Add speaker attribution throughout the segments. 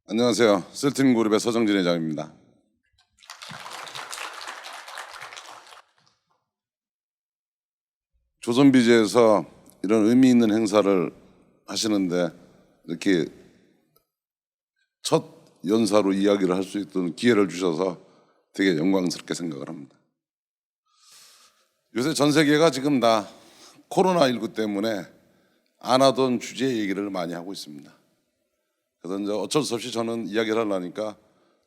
Speaker 1: 안녕하세요. 셀틴그룹의 서정진 회장입니다. 조선비제에서 이런 의미 있는 행사를 하시는데 이렇게 첫 연사로 이야기를 할 수 있던 기회를 주셔서 되게 영광스럽게 생각을 합니다. 요새 전 세계가 지금 다 코로나19 때문에 안 하던 주제 얘기를 많이 하고 있습니다. 그래서 이제 어쩔 수 없이 저는 이야기를 하려니까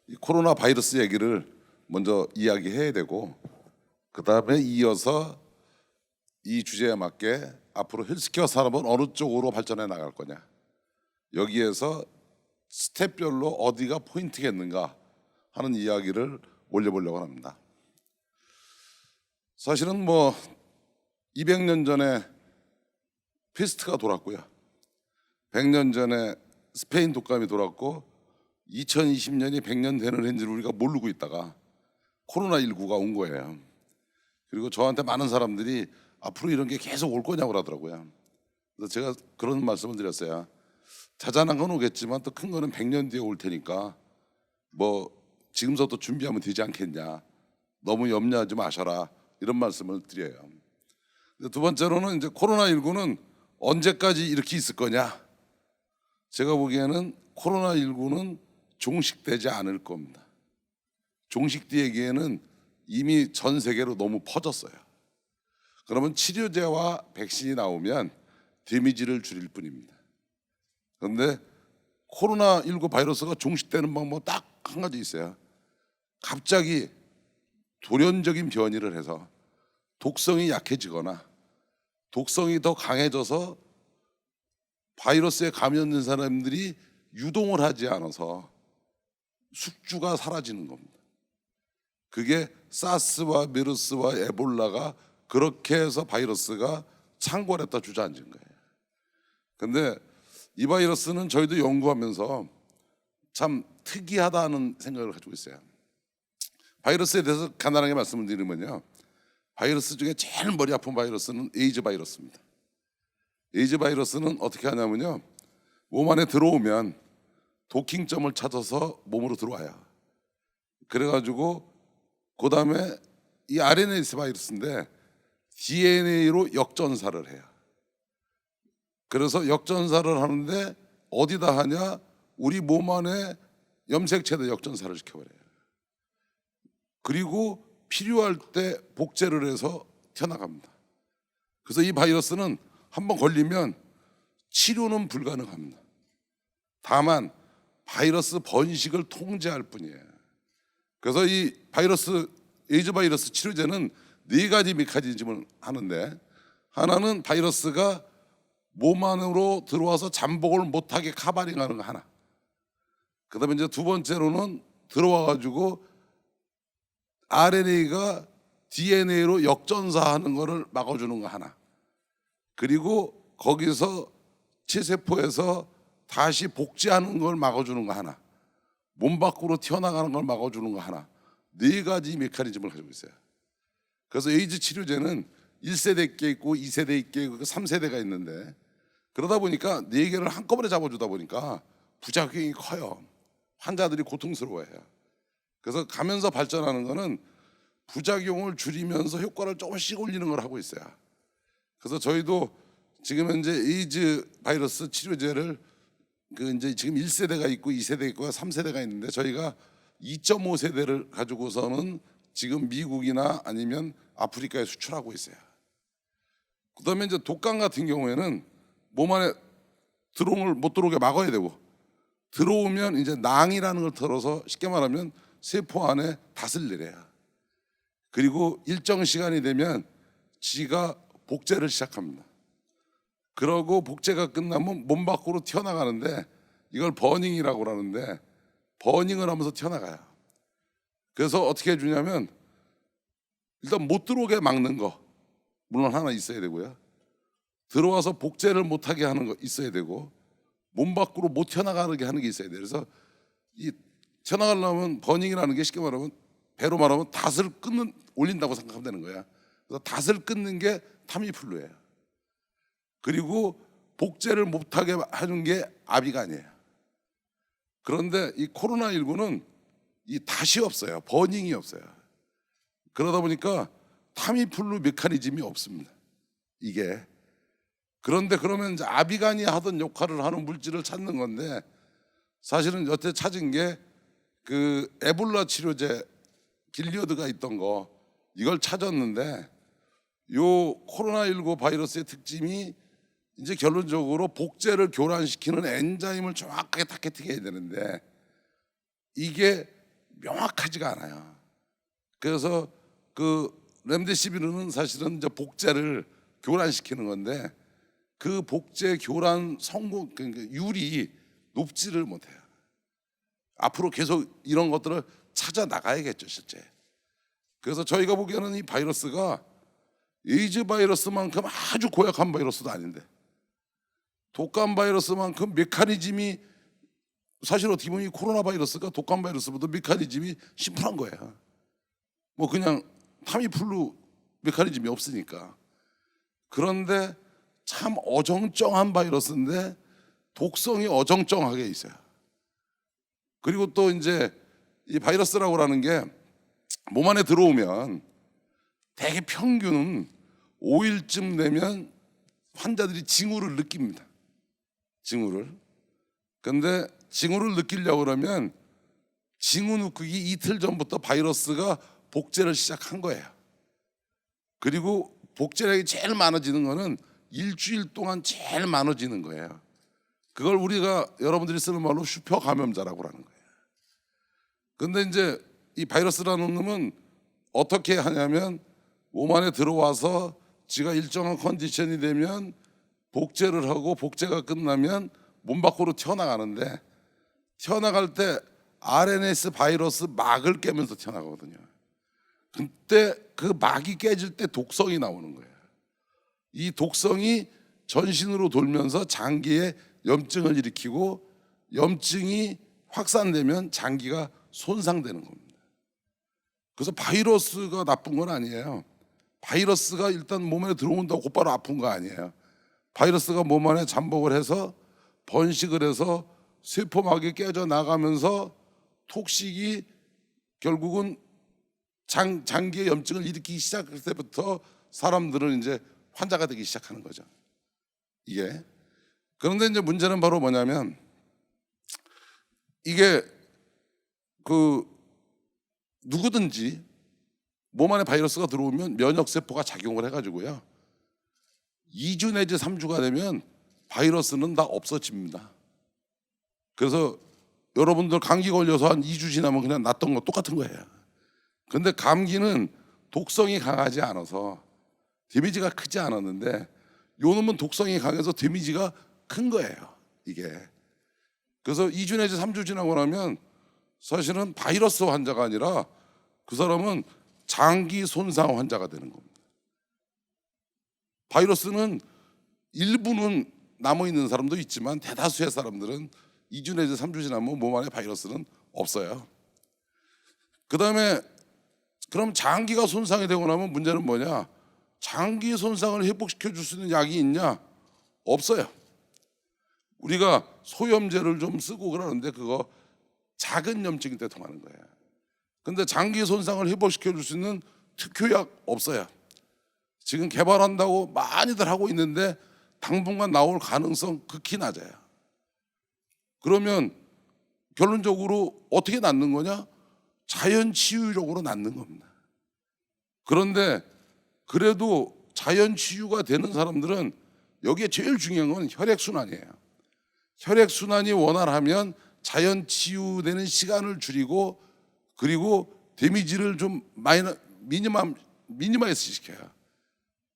Speaker 1: 이 코로나 바이러스 얘기를 먼저 이야기해야 되고, 그 다음에 이어서 이 주제에 맞게 앞으로 헬스케어 산업은 어느 쪽으로 발전해 나갈 거냐, 여기에서 스텝별로 어디가 포인트겠는가 하는 이야기를 올려보려고 합니다. 사실은 200년 전에 페스트가 돌았고요, 100년 전에 스페인 독감이 돌았고, 2020년이 100년 되는 해인지를 우리가 모르고 있다가 코로나19가 온 거예요. 그리고 저한테 많은 사람들이 앞으로 이런 게 계속 올 거냐고 그러더라고요. 그래서 제가 그런 말씀을 드렸어요. 자잘한 건 오겠지만 또 큰 거는 100년 뒤에 올 테니까 지금부터 준비하면 되지 않겠냐, 너무 염려하지 마셔라, 이런 말씀을 드려요. 두 번째로는 이제 코로나19는 언제까지 이렇게 있을 거냐, 제가 보기에는 코로나19는 종식되지 않을 겁니다. 종식되기에는 이미 전 세계로 너무 퍼졌어요. 그러면 치료제와 백신이 나오면 데미지를 줄일 뿐입니다. 그런데 코로나19 바이러스가 종식되는 방법 딱 한 가지 있어요. 갑자기 돌연적인 변이를 해서 독성이 약해지거나 독성이 더 강해져서 바이러스에 감염된 사람들이 유동을 하지 않아서 숙주가 사라지는 겁니다. 그게 사스와 메르스와 에볼라가 그렇게 해서 바이러스가 창궐했다 주저앉은 거예요. 근데 이 바이러스는 저희도 연구하면서 참 특이하다는 생각을 가지고 있어요. 바이러스에 대해서 간단하게 말씀을 드리면요, 바이러스 중에 제일 머리 아픈 바이러스는 에이즈 바이러스입니다. 에이즈 바이러스는 어떻게 하냐면요, 몸 안에 들어오면 도킹점을 찾아서 몸으로 들어와요. 그래가지고 그 다음에 이 RNA 바이러스인데 DNA로 역전사를 해요. 그래서 역전사를 하는데 어디다 하냐, 우리 몸 안에 염색체대 역전사를 시켜버려요. 그리고 필요할 때 복제를 해서 튀어나갑니다. 그래서 이 바이러스는 한번 걸리면 치료는 불가능합니다. 다만 바이러스 번식을 통제할 뿐이에요. 그래서 이 에이즈 바이러스 치료제는 4가지 메커니즘을 하는데, 하나는 바이러스가 몸 안으로 들어와서 잠복을 못하게 카바링하는 거 하나, 그 다음에 이제 두 번째로는 들어와가지고 RNA가 DNA로 역전사하는 거를 막아주는 거 하나, 그리고 거기서 치세포에서 다시 복제하는 걸 막아주는 거 하나, 몸 밖으로 튀어나가는 걸 막아주는 거 하나, 4가지 메커니즘을 가지고 있어요. 그래서 에이즈 치료제는 1세대 게 있고 2세대 게 있고 3세대가 있는데, 그러다 보니까 4개를 한꺼번에 잡아주다 보니까 부작용이 커요. 환자들이 고통스러워해요. 그래서 가면서 발전하는 거는 부작용을 줄이면서 효과를 조금씩 올리는 걸 하고 있어요. 그래서 저희도 지금 현재 에이즈 바이러스 치료제를 이제 지금 1세대가 있고 2세대 있고 3세대가 있는데, 저희가 2.5세대를 가지고서는 지금 미국이나 아니면 아프리카에 수출하고 있어요. 그다음에 이제 독감 같은 경우에는 몸 안에 못 들어오게 막아야 되고, 들어오면 이제 낭이라는 걸 털어서 쉽게 말하면 세포 안에 닷을 내려요. 그리고 일정 시간이 되면 지가 복제를 시작합니다. 그러고 복제가 끝나면 몸 밖으로 튀어나가는데, 이걸 버닝이라고 하는데, 버닝을 하면서 튀어나가요. 그래서 어떻게 해주냐면, 일단 못 들어오게 막는 거 물론 하나 있어야 되고요, 들어와서 복제를 못하게 하는 거 있어야 되고, 몸 밖으로 못 튀어나가게 하는 게 있어야 돼요. 그래서 이 튀어나가려면 버닝이라는 게 쉽게 말하면, 배로 말하면 닷을 올린다고 생각하면 되는 거야. 그래서 닷을 끊는 게 타미플루예요. 그리고 복제를 못하게 하는 게 아비간이에요. 그런데 이 코로나19는 이 닷이 없어요. 버닝이 없어요. 그러다 보니까 타미플루 메커니즘이 없습니다. 이게. 그런데 그러면 이제 아비간이 하던 역할을 하는 물질을 찾는 건데, 사실은 여태 찾은 게 그 에볼라 치료제 길리어드가 있던 거, 이걸 찾았는데, 요 코로나19 바이러스의 특징이 이제 결론적으로 복제를 교란시키는 엔자임을 정확하게 타겟팅해야 되는데 이게 명확하지가 않아요. 그래서 그 렘데시비르는 사실은 이제 복제를 교란시키는 건데 그 복제 교란 성공 그러니까 율이 높지를 못해요. 앞으로 계속 이런 것들을 찾아 나가야겠죠, 실제. 그래서 저희가 보기에는 이 바이러스가 에이즈 바이러스만큼 아주 고약한 바이러스도 아닌데, 독감 바이러스만큼 메커니즘이, 사실 어떻게 보면 이 코로나 바이러스가 독감 바이러스보다 메커니즘이 심플한 거예요. 뭐 그냥 타미플루 메커니즘이 없으니까. 그런데 참 어정쩡한 바이러스인데 독성이 어정쩡하게 있어요. 그리고 또 이제 이 바이러스라고 하는 게 몸 안에 들어오면 대개 평균은 5일쯤 되면 환자들이 징후를 느낍니다. 징후를. 근데 징후를 느끼려고 그러면 징후 느끼기 이틀 전부터 바이러스가 복제를 시작한 거예요. 그리고 복제량이 제일 많아지는 거는 일주일 동안 제일 많아지는 거예요. 그걸 우리가 여러분들이 쓰는 말로 슈퍼 감염자라고 하는 거예요. 근데 이제 이 바이러스라는 놈은 어떻게 하냐면 몸 안에 들어와서 지가 일정한 컨디션이 되면 복제를 하고 복제가 끝나면 몸 밖으로 튀어나가는데 튀어나갈 때 RNS 바이러스 막을 깨면서 튀어나가거든요. 그때 그 막이 깨질 때 독성이 나오는 거예요. 이 독성이 전신으로 돌면서 장기에 염증을 일으키고 염증이 확산되면 장기가 손상되는 겁니다. 그래서 바이러스가 나쁜 건 아니에요. 바이러스가 일단 몸에 들어온다고 곧바로 아픈 거 아니에요. 바이러스가 몸 안에 잠복을 해서 번식을 해서 세포막이 깨져 나가면서 톡식이 결국은 장기의 염증을 일으키기 시작할 때부터 사람들은 이제 환자가 되기 시작하는 거죠. 이게. 그런데 이제 문제는 바로 뭐냐면 이게 그 누구든지 몸 안에 바이러스가 들어오면 면역세포가 작용을 해가지고요 2주 내지 3주가 되면 바이러스는 다 없어집니다. 그래서 여러분들 감기 걸려서 한 2주 지나면 그냥 낫던 거 똑같은 거예요. 근데 감기는 독성이 강하지 않아서 데미지가 크지 않았는데 요 놈은 독성이 강해서 데미지가 큰 거예요, 이게. 그래서 2주 내지 3주 지나고 나면 사실은 바이러스 환자가 아니라 그 사람은 장기 손상 환자가 되는 겁니다. 바이러스는 일부는 남아있는 사람도 있지만 대다수의 사람들은 2주 내지 3주 지나면 몸 안에 바이러스는 없어요. 그 다음에 그럼 장기가 손상이 되고 나면 문제는 뭐냐? 장기 손상을 회복시켜 줄 수 있는 약이 있냐? 없어요. 우리가 소염제를 좀 쓰고 그러는데 그거 작은 염증일 때 통하는 거예요. 근데 장기 손상을 회복시켜 줄 수 있는 특효약 없어요. 지금 개발한다고 많이들 하고 있는데 당분간 나올 가능성 극히 낮아요. 그러면 결론적으로 어떻게 낫는 거냐? 자연 치유적으로 낫는 겁니다. 그런데 그래도 자연 치유가 되는 사람들은 여기에 제일 중요한 건 혈액순환이에요. 혈액순환이 원활하면 자연 치유되는 시간을 줄이고 그리고 데미지를 좀 미니마이즈 시켜요.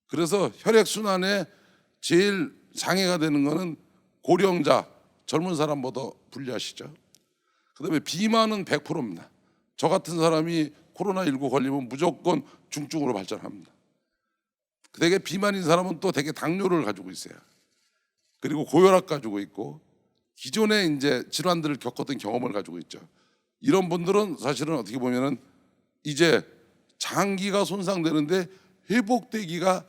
Speaker 1: 그래서 혈액순환에 제일 장애가 되는 거는 고령자, 젊은 사람보다 불리하시죠. 그다음에 비만은 100%입니다. 저 같은 사람이 코로나19 걸리면 무조건 중증으로 발전합니다. 되게 비만인 사람은 또 되게 당뇨를 가지고 있어요. 그리고 고혈압 가지고 있고 기존에 이제 질환들을 겪었던 경험을 가지고 있죠. 이런 분들은 사실은 어떻게 보면은 이제 장기가 손상되는데 회복되기가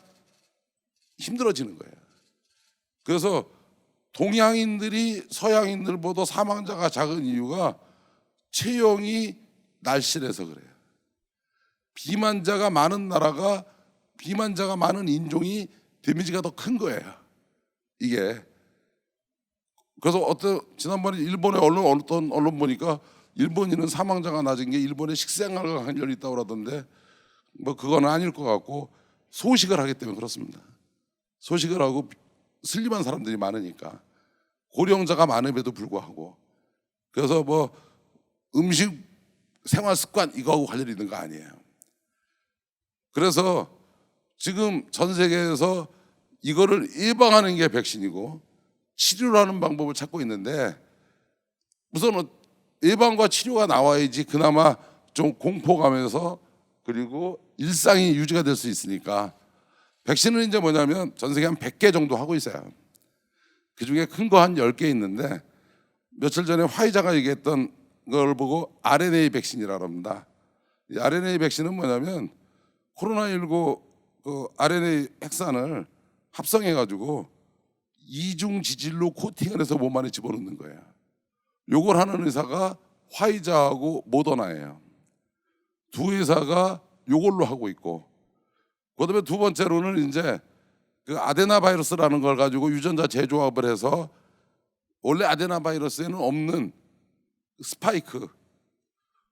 Speaker 1: 힘들어지는 거예요. 그래서 동양인들이 서양인들보다 사망자가 작은 이유가 체형이 날씬해서 그래요. 비만자가 많은 나라가, 비만자가 많은 인종이 데미지가 더 큰 거예요. 이게. 그래서 지난번에 일본의 어떤 언론 보니까 일본인은 사망자가 낮은 게 일본의 식생활과 관련이 있다고 그러던데, 뭐 그건 아닐 것 같고, 소식을 하기 때문에 그렇습니다. 소식을 하고 슬림한 사람들이 많으니까, 고령자가 많음에도 불구하고. 그래서 뭐 음식 생활 습관 이거하고 관련이 있는 거 아니에요. 그래서 지금 전 세계에서 이거를 예방하는 게 백신이고 치료라는 방법을 찾고 있는데, 우선 예방과 치료가 나와야지 그나마 좀 공포감에서 그리고 일상이 유지가 될 수 있으니까, 백신은 이제 뭐냐면 전 세계 한 100개 정도 하고 있어요. 그중에 큰 거 한 10개 있는데, 며칠 전에 화이자가 얘기했던 걸 보고 RNA 백신이라고 합니다. 이 RNA 백신은 뭐냐면 코로나19 그 RNA 핵산을 합성해 가지고 이중 지질로 코팅을 해서 몸 안에 집어넣는 거예요. 요걸 하는 회사가 화이자하고 모더나예요. 두 회사가 요걸로 하고 있고, 그다음에 두 번째로는 이제 그 아데나 바이러스라는 걸 가지고 유전자 재조합을 해서, 원래 아데나 바이러스에는 없는 스파이크,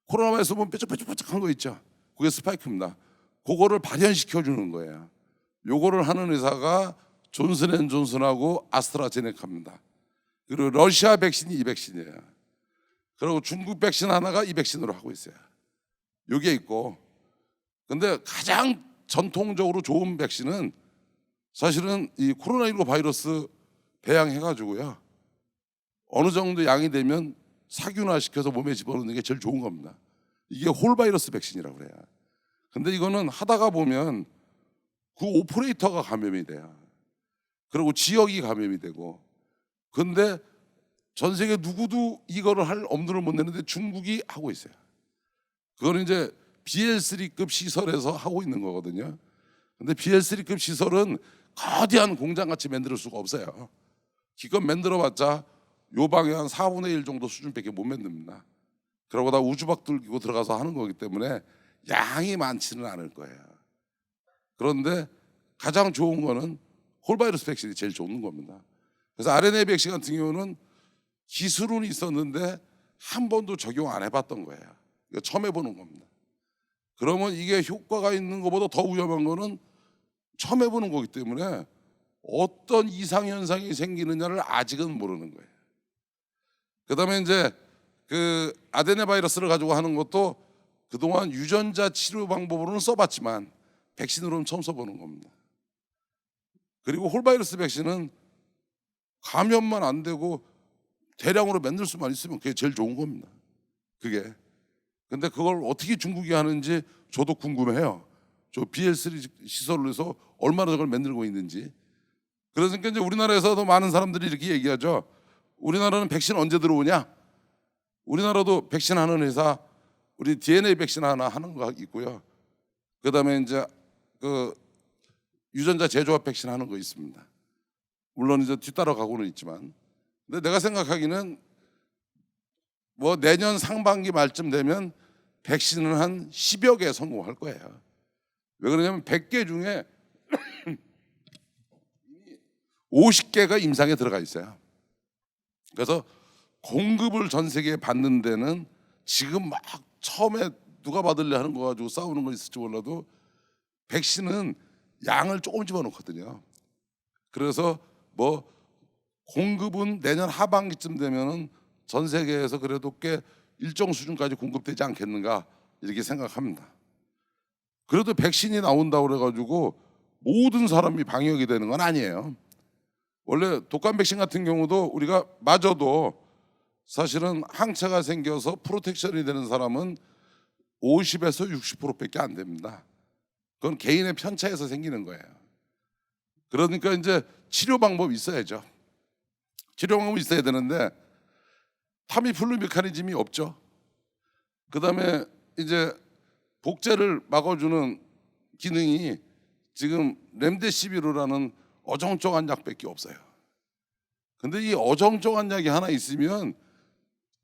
Speaker 1: 코로나 바이러스 보면 뾰족뾰족한 거 있죠. 그게 스파이크입니다. 그거를 발현시켜 주는 거예요. 요거를 하는 회사가 존슨앤존슨하고 아스트라제네카입니다. 그리고 러시아 백신이 이 백신이에요. 그리고 중국 백신 하나가 이 백신으로 하고 있어요. 요게 있고, 근데 가장 전통적으로 좋은 백신은 사실은 이 코로나19 바이러스 배양해가지고요, 어느 정도 양이 되면 사균화 시켜서 몸에 집어넣는 게 제일 좋은 겁니다. 이게 홀 바이러스 백신이라고 그래요. 근데 이거는 하다가 보면 그 오퍼레이터가 감염이 돼요. 그리고 지역이 감염이 되고. 근데 전 세계 누구도 이거를 할 엄두를 못 내는데 중국이 하고 있어요. 그거는 이제 BL3급 시설에서 하고 있는 거거든요. 근데 BL3급 시설은 거대한 공장같이 만들 수가 없어요. 기껏 만들어봤자 요 방에 한 4분의 1 정도 수준밖에 못 만듭니다. 그러고 다 우주박 들고 들어가서 하는 거기 때문에 양이 많지는 않을 거예요. 그런데 가장 좋은 거는 홀바이러스 백신이 제일 좋은 겁니다. 그래서 RNA 백신 같은 경우는 기술은 있었는데 한 번도 적용 안 해봤던 거예요. 이거 처음 해보는 겁니다. 그러면 이게 효과가 있는 것보다 더 위험한 거는 처음 해보는 거기 때문에 어떤 이상현상이 생기느냐를 아직은 모르는 거예요. 그 다음에 이제 그 아데네 바이러스를 가지고 하는 것도 그동안 유전자 치료 방법으로는 써봤지만 백신으로는 처음 써보는 겁니다. 그리고 홀바이러스 백신은 감염만 안 되고 대량으로 만들 수만 있으면 그게 제일 좋은 겁니다. 그게. 근데 그걸 어떻게 중국이 하는지 저도 궁금해요. 저 BL3 시설로 해서 얼마나 저걸 만들고 있는지. 그러니까 이제 우리나라에서도 많은 사람들이 이렇게 얘기하죠. 우리나라는 백신 언제 들어오냐? 우리나라도 백신 하는 회사, 우리 DNA 백신 하나 하는 거 있고요. 그다음에 이제 그 유전자 재조합 백신 하는 거 있습니다. 물론 이제 뒤따라 가고는 있지만, 근데 내가 생각하기는 뭐 내년 상반기 말쯤 되면 백신은 한 10여 개 성공할 거예요. 왜 그러냐면 100개 중에 50개가 임상에 들어가 있어요. 그래서 공급을 전 세계에 받는 데는 지금 막 처음에 누가 받을래 하는 거 가지고 싸우는 거 있을지 몰라도 백신은 양을 조금 집어넣거든요. 그래서 뭐 공급은 내년 하반기쯤 되면은 전 세계에서 그래도 꽤 일정 수준까지 공급되지 않겠는가 이렇게 생각합니다. 그래도 백신이 나온다고 그래가지고 모든 사람이 방역이 되는 건 아니에요. 원래 독감 백신 같은 경우도 우리가 맞아도 사실은 항체가 생겨서 프로텍션이 되는 사람은 50에서 60%밖에 안 됩니다. 그건 개인의 편차에서 생기는 거예요. 그러니까 이제 치료 방법이 있어야죠. 치료 방법이 있어야 되는데 타미플루 메커니즘이 없죠. 그다음에 이제 복제를 막아주는 기능이 지금 렘데시비르라는 어정쩡한 약밖에 없어요. 근데 이 어정쩡한 약이 하나 있으면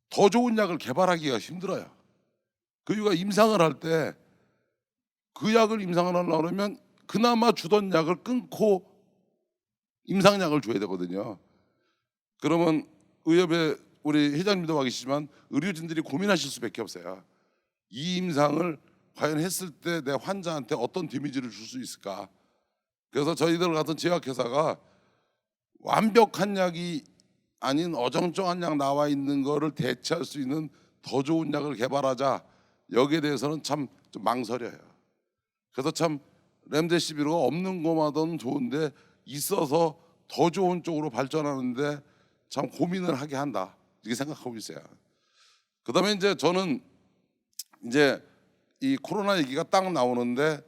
Speaker 1: 더 좋은 약을 개발하기가 힘들어요. 그 이유가 임상을 할 때 그 약을 임상을 하려고 그러면 그나마 주던 약을 끊고 임상약을 줘야 되거든요. 그러면 의협에 우리 회장님도 와 계시지만 의료진들이 고민하실 수밖에 없어요. 이 임상을 과연 했을 때 내 환자한테 어떤 데미지를 줄 수 있을까? 그래서 저희들 같은 제약회사가 완벽한 약이 아닌 어정쩡한 약 나와 있는 거를 대체할 수 있는 더 좋은 약을 개발하자. 여기에 대해서는 참 좀 망설여요. 그래서 참 렘데시비르가 없는 것마저는 좋은데 있어서 더 좋은 쪽으로 발전하는데 참 고민을 하게 한다. 이렇게 생각하고 있어요. 그다음에 이제 저는 이제 이 코로나 얘기가 딱 나오는데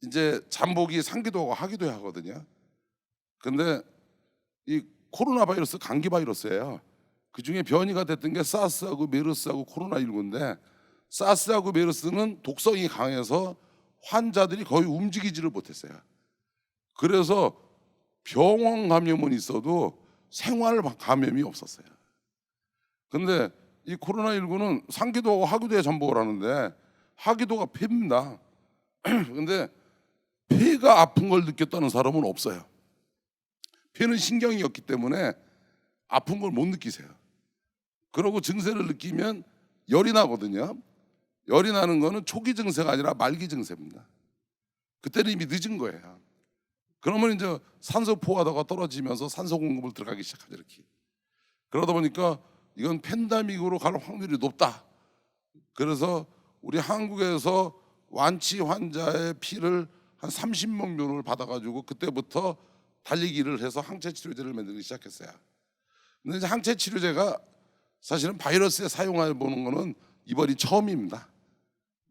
Speaker 1: 이제 잠복이 상기도 하고 하기도 하거든요. 근데 이 코로나 바이러스 감기 바이러스예요. 그 중에 변이가 됐던 게 사스하고 메르스하고 코로나19인데 사스하고 메르스는 독성이 강해서 환자들이 거의 움직이지를 못했어요. 그래서 병원 감염은 있어도 생활 감염이 없었어요. 근데 이 코로나19는 상기도 하고 하기도에 잠복을 하는데 하기도가 폐입니다. 근데 폐가 아픈 걸 느꼈다는 사람은 없어요. 폐는 신경이었기 때문에 아픈 걸 못 느끼세요. 그러고 증세를 느끼면 열이 나거든요. 열이 나는 거는 초기 증세가 아니라 말기 증세입니다. 그때는 이미 늦은 거예요. 그러면 이제 산소 포화도가 떨어지면서 산소 공급을 들어가기 시작하죠. 이렇게. 그러다 보니까 이건 팬데믹으로 갈 확률이 높다. 그래서 우리 한국에서 완치 환자의 피를 한 30명 받아가지고 그때부터 달리기를 해서 항체 치료제를 만들기 시작했어요. 근데 이제 항체 치료제가 사실은 바이러스에 사용해 보는 거는 이번이 처음입니다.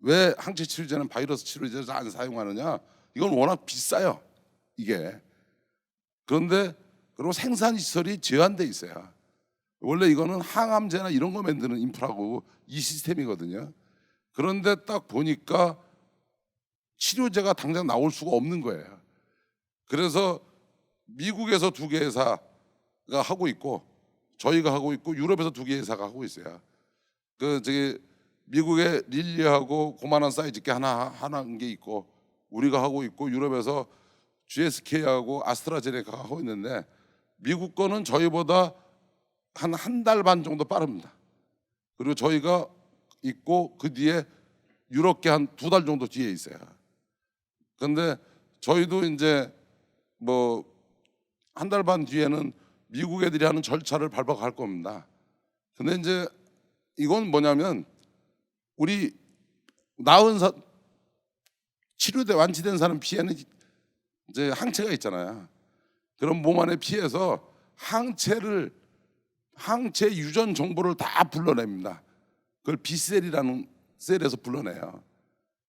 Speaker 1: 왜 항체 치료제는 바이러스 치료제를 안 사용하느냐? 이건 워낙 비싸요. 이게. 그런데 그리고 생산 시설이 제한돼 있어요. 원래 이거는 항암제나 이런 거 만드는 인프라고 이 시스템이거든요. 그런데 딱 보니까 치료제가 당장 나올 수가 없는 거예요. 그래서 미국에서 2개 회사가 하고 있고 저희가 하고 있고 유럽에서 2개 회사가 하고 있어요. 그 저기 미국에 릴리하고 고만한 사이즈 게 하나인 게 있고 우리가 하고 있고 유럽에서 GSK하고 아스트라제네카가 하고 있는데 미국 거는 저희보다 한 달 반 정도 빠릅니다. 그리고 저희가 있고 그 뒤에 유럽계 한 2달 정도 뒤에 있어요. 그런데 저희도 이제 뭐 한 달 반 뒤에는 미국 애들이 하는 절차를 밟아갈 겁니다. 근데 이제 이건 뭐냐면 우리 나은 치료돼 완치된 사람 피에는 이제 항체가 있잖아요. 그럼 몸 안에 피해서 항체 유전 정보를 다 불러냅니다. 그걸 B셀이라는 셀에서 불러내요.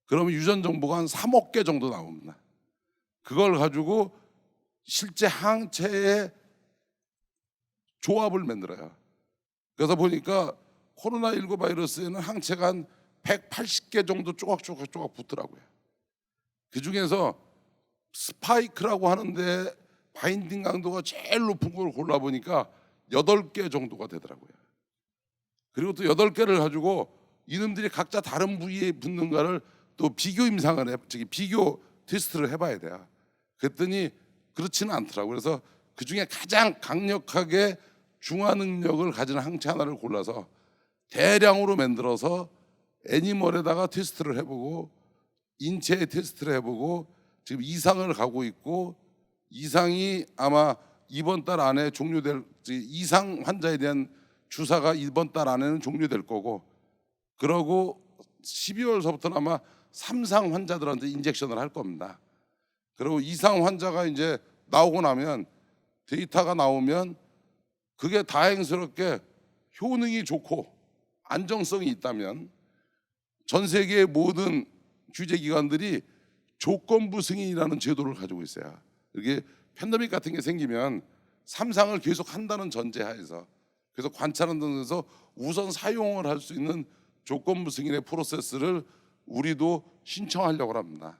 Speaker 1: 그러면 유전 정보가 한 3억 개 정도 나옵니다. 그걸 가지고 실제 항체의 조합을 만들어요. 그래서 보니까 코로나19 바이러스에는 항체가 한 180개 정도 조각 붙더라고요. 그 중에서 스파이크라고 하는데 바인딩 강도가 제일 높은 걸 골라보니까 8개 정도가 되더라고요. 그리고 또 8개를 가지고 이놈들이 각자 다른 부위에 붙는가를 또 비교 임상을 비교 테스트를 해봐야 돼요. 그랬더니 그렇지는 않더라고요. 그래서 그 중에 가장 강력하게 중화 능력을 가진 항체 하나를 골라서 대량으로 만들어서 애니멀에다가 테스트를 해보고 인체에 테스트를 해보고 지금 이상을 가고 있고 이상이 아마 이번 달 안에 종료될 이상 환자에 대한 주사가 이번 달 안에는 종료될 거고 그러고 12월서부터는 아마 3상 환자들한테 인젝션을 할 겁니다. 그리고 이상 환자가 이제 나오고 나면 데이터가 나오면 그게 다행스럽게 효능이 좋고 안정성이 있다면 전 세계의 모든 규제기관들이 조건부 승인이라는 제도를 가지고 있어요. 이게 팬데믹 같은 게 생기면 3상을 계속 한다는 전제하에서 그래서 관찰하는 데서 우선 사용을 할 수 있는 조건부 승인의 프로세스를 우리도 신청하려고 합니다.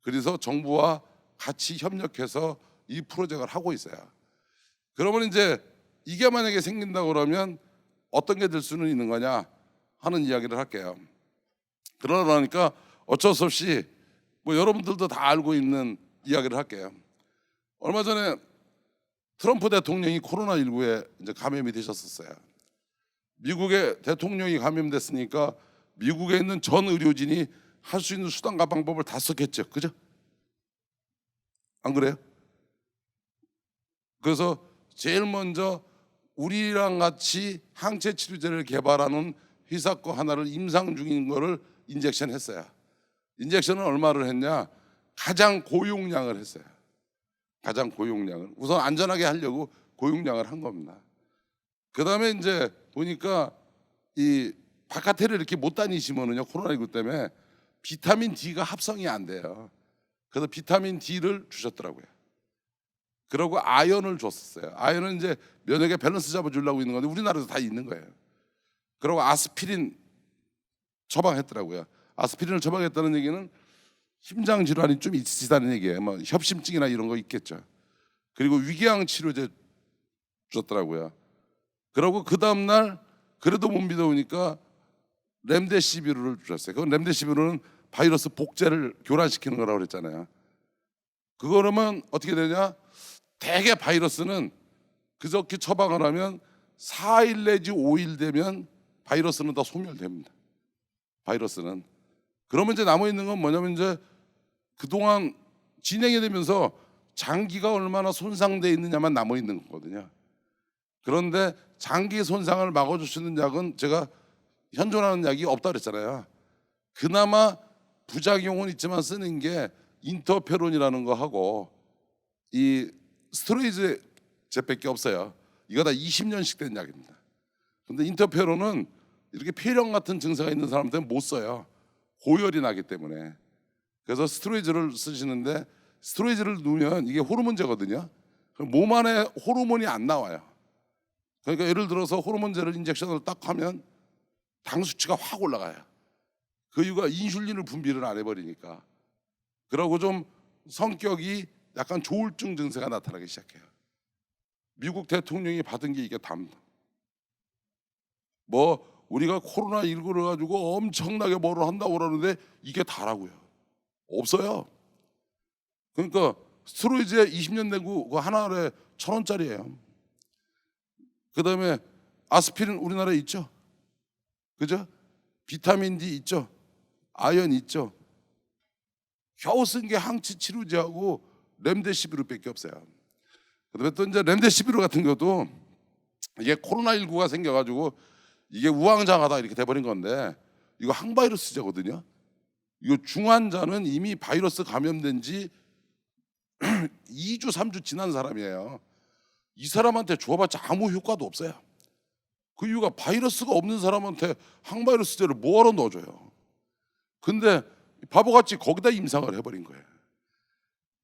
Speaker 1: 그래서 정부와 같이 협력해서 이 프로젝트를 하고 있어요. 그러면 이제 이게 만약에 생긴다 그러면 어떤 게 될 수는 있는 거냐 하는 이야기를 할게요. 그러니까 어쩔 수 없이 뭐 여러분들도 다 알고 있는 이야기를 할게요. 얼마 전에 트럼프 대통령이 코로나19에 이제 감염이 되셨었어요. 미국의 대통령이 감염됐으니까 미국에 있는 전 의료진이 할 수 있는 수단과 방법을 다 썼겠죠. 그죠? 안 그래요? 그래서 제일 먼저 우리랑 같이 항체 치료제를 개발하는 회사 거 하나를 임상 중인 거를 인젝션 했어요. 인젝션은 얼마를 했냐? 가장 고용량을 했어요. 가장 고용량을. 우선 안전하게 하려고 고용량을 한 겁니다. 그 다음에 이제 보니까 이 바깥에를 이렇게 못 다니시면은요, 코로나19 때문에 비타민 D가 합성이 안 돼요. 그래서 비타민 D를 주셨더라고요. 그리고 아연을 줬었어요. 아연은 이제 면역의 밸런스 잡아주려고 있는 건데 우리나라에도 다 있는 거예요. 그리고 아스피린 처방했더라고요. 아스피린을 처방했다는 얘기는 심장 질환이 좀 있으시다는 얘기예요. 뭐 협심증이나 이런 거 있겠죠. 그리고 위궤양 치료제 줬더라고요. 그리고 그 다음 날 그래도 못 믿어오니까 렘데시비르를 주셨어요. 그 렘데시비르는 바이러스 복제를 교란시키는 거라고 그랬잖아요. 그거라면 어떻게 되냐? 대개 바이러스는 그저께 처방을 하면 4일 내지 5일 되면 바이러스는 다 소멸됩니다. 바이러스는. 그러면 이제 남아있는 건 뭐냐면 이제 그동안 진행이 되면서 장기가 얼마나 손상되어 있느냐만 남아있는 거거든요. 그런데 장기 손상을 막아줄 수 있는 약은 제가 현존하는 약이 없다 그랬잖아요. 그나마 부작용은 있지만 쓰는 게 인터페론이라는 거 하고 이 스테로이드제밖에 없어요. 이거 다 20년씩 된 약입니다. 근데 인터페론은 이렇게 폐렴 같은 증세가 있는 사람들은 못 써요. 고열이 나기 때문에. 그래서 스테로이드를 쓰시는데 스테로이드를 넣으면 이게 호르몬제거든요. 그럼 몸 안에 호르몬이 안 나와요. 그러니까 예를 들어서 호르몬제를 인젝션을 딱 하면 당 수치가 확 올라가요. 그 이유가 인슐린을 분비를 안 해버리니까. 그러고 좀 성격이 약간 조울증 증세가 나타나기 시작해요. 미국 대통령이 받은 게 이게 답니다. 뭐 우리가 코로나19를 가지고 엄청나게 뭐를 한다고 그러는데 이게 다라고요. 없어요. 그러니까 스테로이드에 20년 내고 그 하나에 1,000원짜리예요. 그 다음에 아스피린 우리나라에 있죠. 그죠? 비타민 D 있죠. 아연 있죠. 겨우 쓴 게 항체 치료제하고 렘데시비르밖에 없어요. 그다음에 또 이제 렘데시비르 같은 것도 이게 코로나19가 생겨가지고 이게 우왕좌왕하다 이렇게 돼버린 건데 이거 항바이러스제거든요. 이거 중환자는 이미 바이러스 감염된 지 2주 3주 지난 사람이에요. 이 사람한테 줘봤자 아무 효과도 없어요. 그 이유가 바이러스가 없는 사람한테 항바이러스제를 뭐하러 넣어줘요. 근데 바보같이 거기다 임상을 해버린 거예요.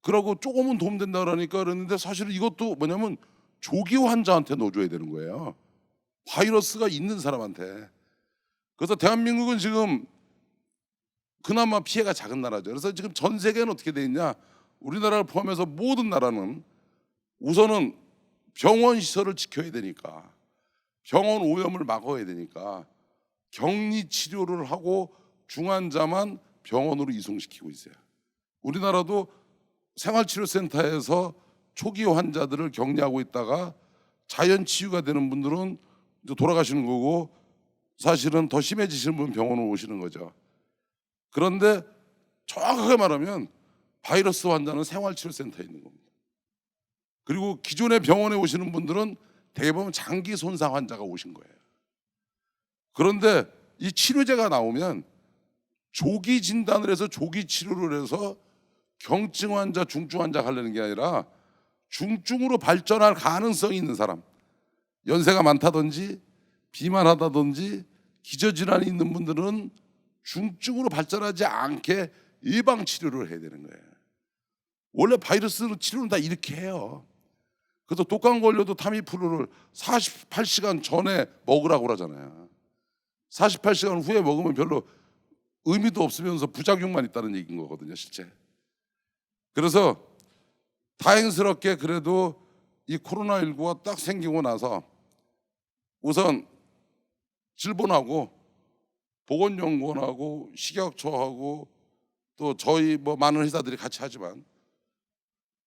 Speaker 1: 그러고 조금은 도움된다 그러니까 그랬는데 사실은 이것도 뭐냐면 조기 환자한테 넣어줘야 되는 거예요. 바이러스가 있는 사람한테. 그래서 대한민국은 지금 그나마 피해가 작은 나라죠. 그래서 지금 전 세계는 어떻게 돼 있냐? 우리나라를 포함해서 모든 나라는 우선은 병원 시설을 지켜야 되니까, 병원 오염을 막아야 되니까 격리 치료를 하고 중환자만 병원으로 이송시키고 있어요. 우리나라도 생활치료센터에서 초기 환자들을 격리하고 있다가 자연 치유가 되는 분들은 이제 돌아가시는 거고 사실은 더 심해지시는 분 병원으로 오시는 거죠. 그런데 정확하게 말하면 바이러스 환자는 생활치료센터에 있는 겁니다. 그리고 기존에 병원에 오시는 분들은 대부분 장기 손상 환자가 오신 거예요. 그런데 이 치료제가 나오면 조기 진단을 해서 조기 치료를 해서 경증 환자, 중증 환자 가려는 게 아니라 중증으로 발전할 가능성이 있는 사람, 연세가 많다든지 비만하다든지 기저질환이 있는 분들은 중증으로 발전하지 않게 예방 치료를 해야 되는 거예요. 원래 바이러스 치료는 다 이렇게 해요. 그래서 독감 걸려도 타미프루를 48시간 전에 먹으라고 그러잖아요. 48시간 후에 먹으면 별로 의미도 없으면서 부작용만 있다는 얘기인 거거든요, 실제. 그래서 다행스럽게 그래도 이 코로나19가 딱 생기고 나서 우선 질본하고 보건연구원하고 식약처하고 또 저희 뭐 많은 회사들이 같이 하지만,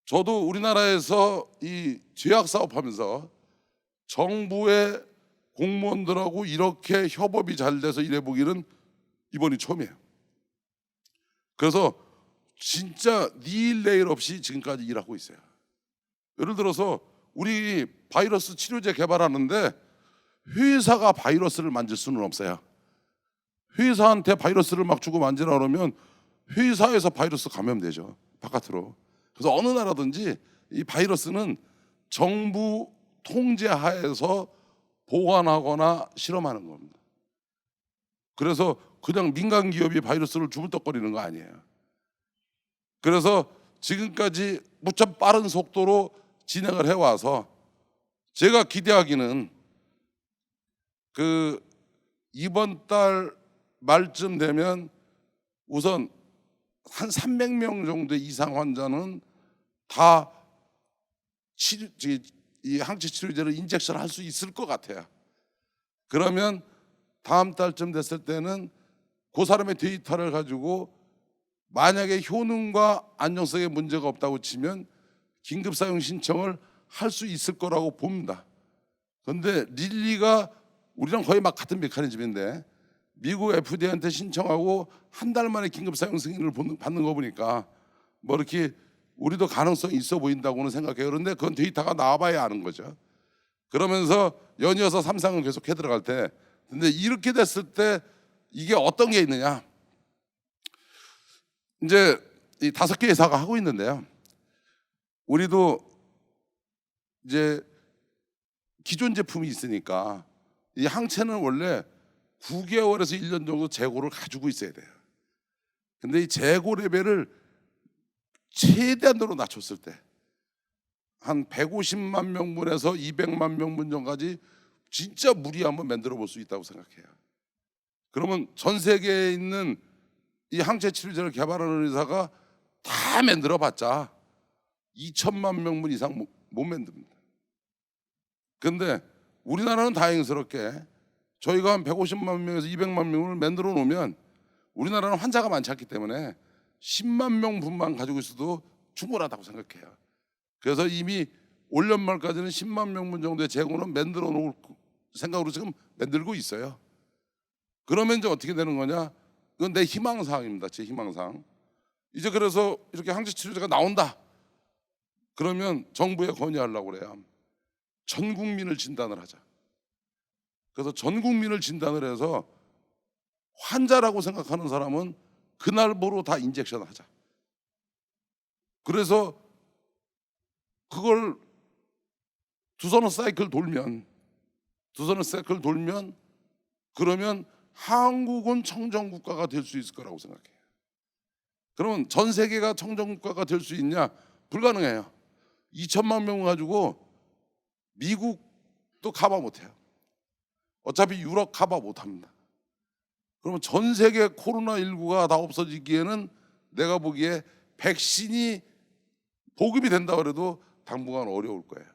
Speaker 1: 저도 우리나라에서 이 제약 사업하면서 정부의 공무원들하고 이렇게 협업이 잘 돼서 일해보기는 이번이 처음이에요. 그래서 진짜 니일 내일 없이 지금까지 일하고 있어요. 예를 들어서 우리 바이러스 치료제 개발하는데 회사가 바이러스를 만질 수는 없어요. 회사한테 바이러스를 막 주고 만지라 그러면 회사에서 바이러스 감염되죠, 바깥으로. 그래서 어느 나라든지 이 바이러스는 정부 통제 하에서 보관하거나 실험하는 겁니다. 그래서 그냥 민간 기업이 바이러스를 주물떡거리는 거 아니에요. 그래서 지금까지 무척 빠른 속도로 진행을 해와서 제가 기대하기는 그 이번 달 말쯤 되면 우선 한 300명 정도 이상 환자는 다 이 항체 치료제를 인젝션 할 수 있을 것 같아요. 그러면 다음 달쯤 됐을 때는 그 사람의 데이터를 가지고 만약에 효능과 안정성에 문제가 없다고 치면 긴급 사용 신청을 할 수 있을 거라고 봅니다. 그런데 릴리가 우리랑 거의 막 같은 메커니즘인데 미국 FDA한테 신청하고 한 달 만에 긴급 사용 승인을 받는 거 보니까 뭐 이렇게 우리도 가능성이 있어 보인다고는 생각해요. 그런데 그건 데이터가 나와봐야 아는 거죠. 그러면서 연이어서 삼상은 계속 해 들어갈 때, 근데 이렇게 됐을 때 이게 어떤 게 있느냐? 이제 이 5개 회사가 하고 있는데요. 우리도 이제 기존 제품이 있으니까 이 항체는 원래 9개월에서 1년 정도 재고를 가지고 있어야 돼요. 근데 이 재고 레벨을 최대한으로 낮췄을 때 한 150만 명분에서 200만 명분 정도까지 진짜 무리하면 만들어 볼 수 있다고 생각해요. 그러면 전 세계에 있는 이 항체 치료제를 개발하는 의사가 다 만들어 봤자 2천만 명분 이상 못 만듭니다. 근데 우리나라는 다행스럽게 저희가 한 150만 명에서 200만 명을 만들어 놓으면 우리나라는 환자가 많지 않기 때문에 10만 명분만 가지고 있어도 충분하다고 생각해요. 그래서 이미 올 연말까지는 10만 명분 정도의 재고는 만들어 놓을 생각으로 지금 만들고 있어요. 그러면 이제 어떻게 되는 거냐? 이건 내 희망사항입니다. 제 희망사항. 이제 그래서 이렇게 항체 치료제가 나온다. 그러면 정부에 건의하려고 그래요. 전 국민을 진단을 하자. 그래서 전 국민을 진단을 해서 환자라고 생각하는 사람은 그날부로 다 인젝션 하자. 그래서 그걸 두서너 사이클 돌면 그러면 한국은 청정국가가 될 수 있을 거라고 생각해요. 그러면 전 세계가 청정국가가 될 수 있냐? 불가능해요. 2천만 명 가지고 미국도 커버 못해요. 어차피 유럽 커버 못합니다. 그러면 전 세계 코로나19가 다 없어지기에는 내가 보기에 백신이 보급이 된다 그래도 당분간 어려울 거예요.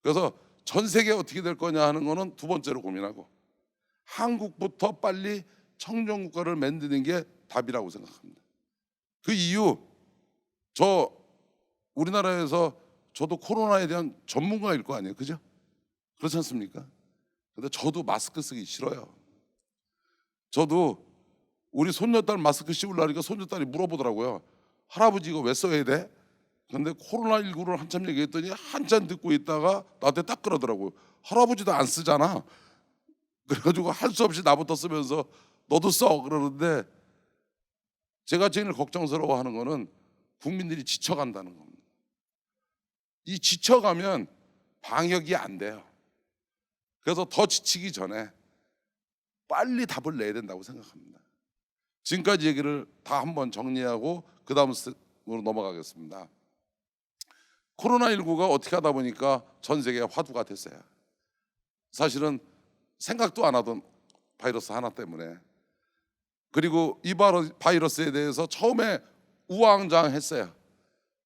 Speaker 1: 그래서 전 세계 어떻게 될 거냐 하는 거는 두 번째로 고민하고 한국부터 빨리 청정국가를 만드는 게 답이라고 생각합니다. 그 이유, 저 우리나라에서 저도 코로나에 대한 전문가일 거 아니에요, 그죠? 그렇지 않습니까? 근데 저도 마스크 쓰기 싫어요. 저도 우리 손녀딸 마스크 씌우려니까 손녀딸이 물어보더라고요. 할아버지 이거 왜 써야 돼? 근데 코로나19를 한참 얘기했더니 한참 듣고 있다가 나한테 딱 그러더라고요. 할아버지도 안 쓰잖아. 그래가지고 할 수 없이 나부터 쓰면서 너도 써 그러는데, 제가 제일 걱정스러워하는 거는 국민들이 지쳐간다는 겁니다. 이 지쳐가면 방역이 안 돼요. 그래서 더 지치기 전에 빨리 답을 내야 된다고 생각합니다. 지금까지 얘기를 다 한번 정리하고 그 다음으로 넘어가겠습니다. 코로나19가 어떻게 하다 보니까 전 세계가 화두가 됐어요. 사실은 생각도 안 하던 바이러스 하나 때문에. 그리고 이 바이러스에 대해서 처음에 우왕좌왕했어요.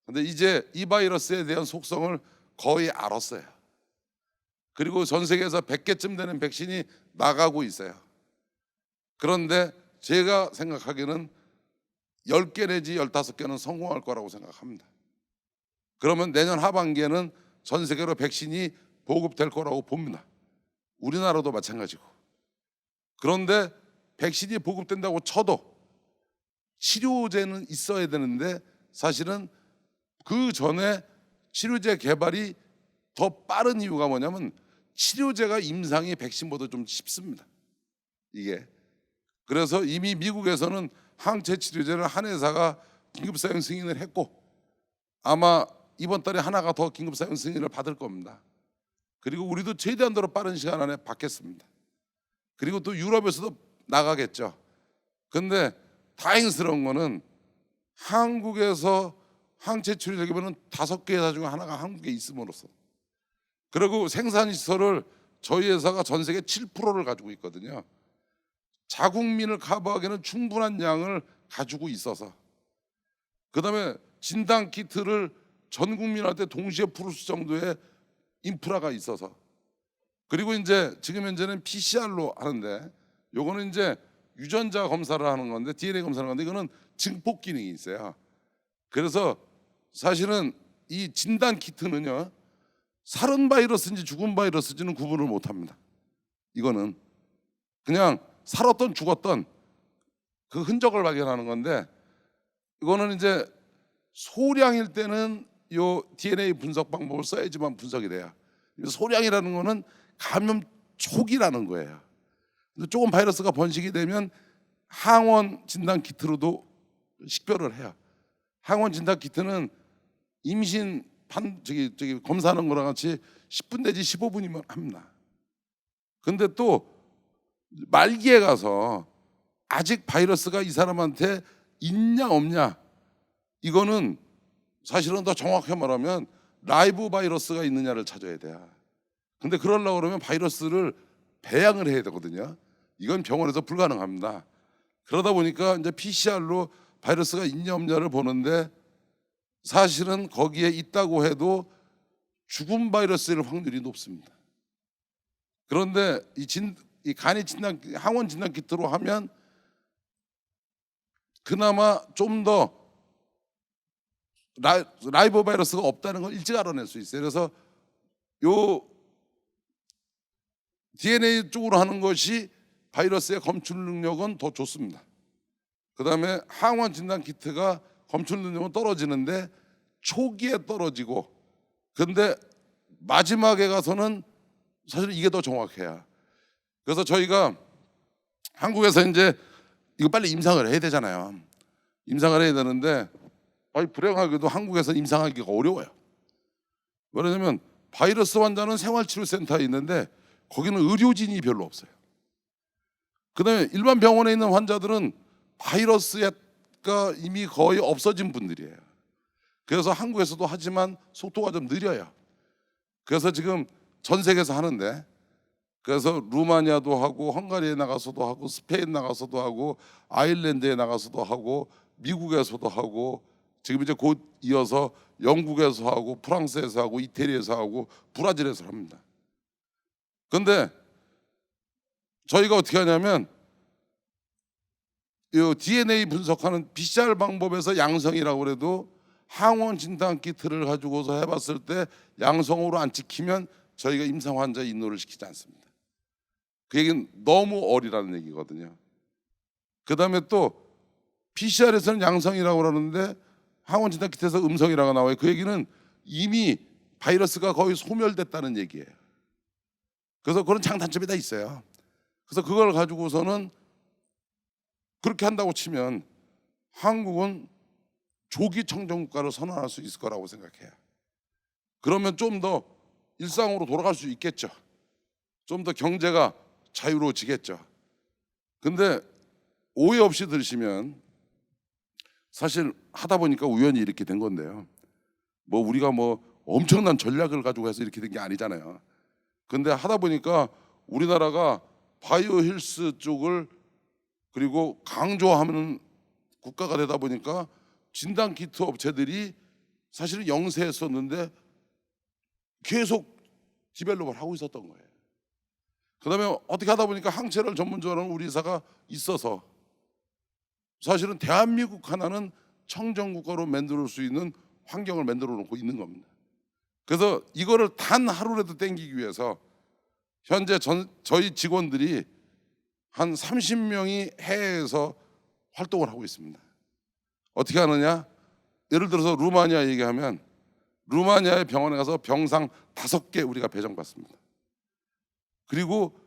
Speaker 1: 근데 이제 이 바이러스에 대한 속성을 거의 알았어요. 그리고 전 세계에서 100개쯤 되는 백신이 나가고 있어요. 그런데 제가 생각하기에는 10개 내지 15개는 성공할 거라고 생각합니다. 그러면 내년 하반기에는 전 세계로 백신이 보급될 거라고 봅니다. 우리나라도 마찬가지고. 그런데 백신이 보급된다고 쳐도 치료제는 있어야 되는데 사실은 그 전에 치료제 개발이 더 빠른 이유가 뭐냐면 치료제가 임상이 백신보다 좀 쉽습니다. 이게. 그래서 이미 미국에서는 항체 치료제를 한 회사가 긴급 사용 승인을 했고 아마 이번 달에 하나가 더 긴급 사용 승인을 받을 겁니다. 그리고 우리도 최대한도로 빠른 시간 안에 받겠습니다. 그리고 또 유럽에서도 나가겠죠. 근데 다행스러운 거는 한국에서 항체 치료제 개발은 5개 회사 중에 하나가 한국에 있음으로써 그리고 생산 시설을 저희 회사가 전 세계 7%를 가지고 있거든요. 자국민을 커버하기에는 충분한 양을 가지고 있어서 그다음에 진단 키트를 전 국민한테 동시에 풀 수 정도의 인프라가 있어서 그리고 이제 지금 현재는 PCR로 하는데 요거는 이제 유전자 검사를 하는 건데 DNA 검사를 하는 건데 이거는 증폭 기능이 있어요. 그래서 사실은 이 진단 키트는요 살은 바이러스인지 죽은 바이러스인지는 구분을 못 합니다. 이거는 그냥 살았던 죽었던 그 흔적을 발견하는 건데 이거는 이제 소량일 때는 요 DNA 분석 방법을 써야지만 분석이 돼요. 소량이라는 거는 감염 초기라는 거예요. 조금 바이러스가 번식이 되면 항원 진단 키트로도 식별을 해요. 항원 진단 키트는 임신 검사하는 거랑 같이 10분 내지 15분이면 합니다. 근데 또 말기에 가서 아직 바이러스가 이 사람한테 있냐 없냐 이거는 사실은 더 정확하게 말하면 라이브 바이러스가 있느냐를 찾아야 돼요. 근데 그러려고 그러면 바이러스를 배양을 해야 되거든요. 이건 병원에서 불가능합니다. 그러다 보니까 이제 PCR로 바이러스가 있냐 없냐를 보는데 사실은 거기에 있다고 해도 죽은 바이러스일 확률이 높습니다. 그런데 이 간이 진단 항원 진단 키트로 하면 그나마 좀 더 라이브 바이러스가 없다는 걸 일찍 알아낼 수 있어요. 그래서 요 DNA 쪽으로 하는 것이 바이러스의 검출 능력은 더 좋습니다. 그다음에 항원 진단 키트가 검출 능력은 떨어지는데 초기에 떨어지고 근데 마지막에 가서는 사실 이게 더 정확해요. 그래서 저희가 한국에서 이제 이거 빨리 임상을 해야 되잖아요. 임상을 해야 되는데 불행하게도 한국에서 임상하기가 어려워요. 왜냐하면 바이러스 환자는 생활치료센터에 있는데 거기는 의료진이 별로 없어요. 그다음에 일반 병원에 있는 환자들은 바이러스가 이미 거의 없어진 분들이에요. 그래서 한국에서도 하지만 속도가 좀 느려요. 그래서 지금 전 세계에서 하는데 그래서 루마니아도 하고 헝가리에 나가서도 하고 스페인 나가서도 하고 아일랜드에 나가서도 하고 미국에서도 하고 지금 이제 곧 이어서 영국에서 하고 프랑스에서 하고 이태리에서 하고 브라질에서 합니다. 그런데 저희가 어떻게 하냐면 이 DNA 분석하는 PCR 방법에서 양성이라고 그래도 항원 진단 키트를 가지고서 해봤을 때 양성으로 안 찍히면 저희가 임상 환자 인노를 시키지 않습니다. 그 얘기는 너무 어리라는 얘기거든요. 그 다음에 또 PCR에서는 양성이라고 그러는데 항원 진단 키트에서 음성이라고 나와요. 그 얘기는 이미 바이러스가 거의 소멸됐다는 얘기예요. 그래서 그런 장단점이 다 있어요. 그래서 그걸 가지고서는 그렇게 한다고 치면 한국은 조기 청정국가를 선언할 수 있을 거라고 생각해요. 그러면 좀 더 일상으로 돌아갈 수 있겠죠. 좀 더 경제가 자유로워지겠죠. 근데 오해 없이 들으시면 사실 하다 보니까 우연히 이렇게 된 건데요. 뭐 우리가 뭐 엄청난 전략을 가지고 해서 이렇게 된 게 아니잖아요. 근데 하다 보니까 우리나라가 바이오 헬스 쪽을 그리고 강조하는 국가가 되다 보니까 진단 키트 업체들이 사실은 영세했었는데 계속 디벨롭을 하고 있었던 거예요. 그다음에 어떻게 하다 보니까 항체를 전문적으로 하는 우리 의사가 있어서 사실은 대한민국 하나는 청정국가로 만들 수 있는 환경을 만들어 놓고 있는 겁니다. 그래서 이거를 단 하루라도 땡기기 위해서 현재 저희 직원들이 한 30명이 해외에서 활동을 하고 있습니다. 어떻게 하느냐? 예를 들어서 루마니아 얘기하면 루마니아의 병원에 가서 병상 5개 우리가 배정받습니다. 그리고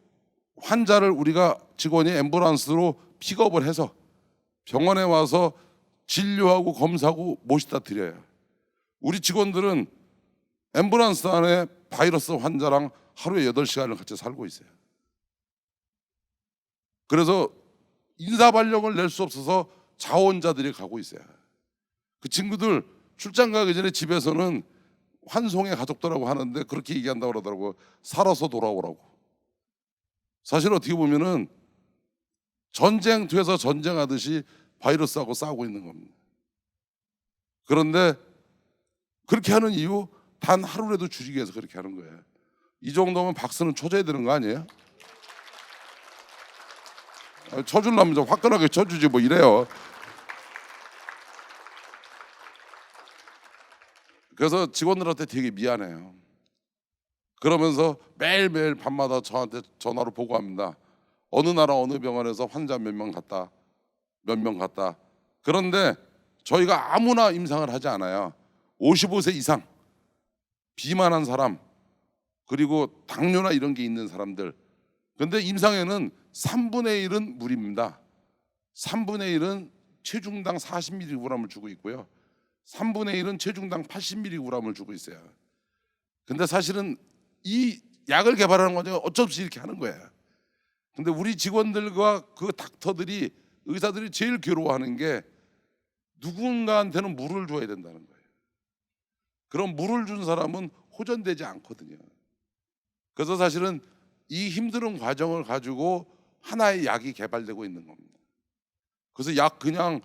Speaker 1: 환자를 우리가 직원이 앰뷸런스로 픽업을 해서 병원에 와서 진료하고 검사하고 모시다 드려요. 우리 직원들은 앰뷸런스 안에 바이러스 환자랑 하루에 8시간을 같이 살고 있어요. 그래서 인사발령을 낼 수 없어서 자원자들이 가고 있어요. 그 친구들 출장 가기 전에 집에서는 환송의 가족들하고 하는데 그렇게 얘기한다고 그러더라고요. 살아서 돌아오라고. 사실 어떻게 보면은 전쟁터에서 전쟁하듯이 바이러스하고 싸우고 있는 겁니다. 그런데 그렇게 하는 이유 단 하루라도 줄이기 위해서 그렇게 하는 거예요. 이 정도면 박수는 쳐줘야 되는 거 아니에요? 쳐주려면 좀 화끈하게 쳐주지 뭐 이래요. 그래서 직원들한테 되게 미안해요. 그러면서 매일매일 밤마다 저한테 전화로 보고합니다. 어느 나라 어느 병원에서 환자 몇 명 갔다, 몇 명 갔다. 그런데 저희가 아무나 임상을 하지 않아요. 55세 이상, 비만한 사람, 그리고 당뇨나 이런 게 있는 사람들. 그런데 임상에는 3분의 1은 물입니다. 3분의 1은 체중당 40mg을 주고 있고요. 3분의 1은 체중당 80mg을 주고 있어요. 근데 사실은 이 약을 개발하는 거죠. 어쩔 수 없이 이렇게 하는 거예요. 근데 우리 직원들과 그 닥터들이, 의사들이 제일 괴로워하는 게 누군가한테는 물을 줘야 된다는 거예요. 그럼 물을 준 사람은 호전되지 않거든요. 그래서 사실은 이 힘든 과정을 가지고 하나의 약이 개발되고 있는 겁니다. 그래서 약 그냥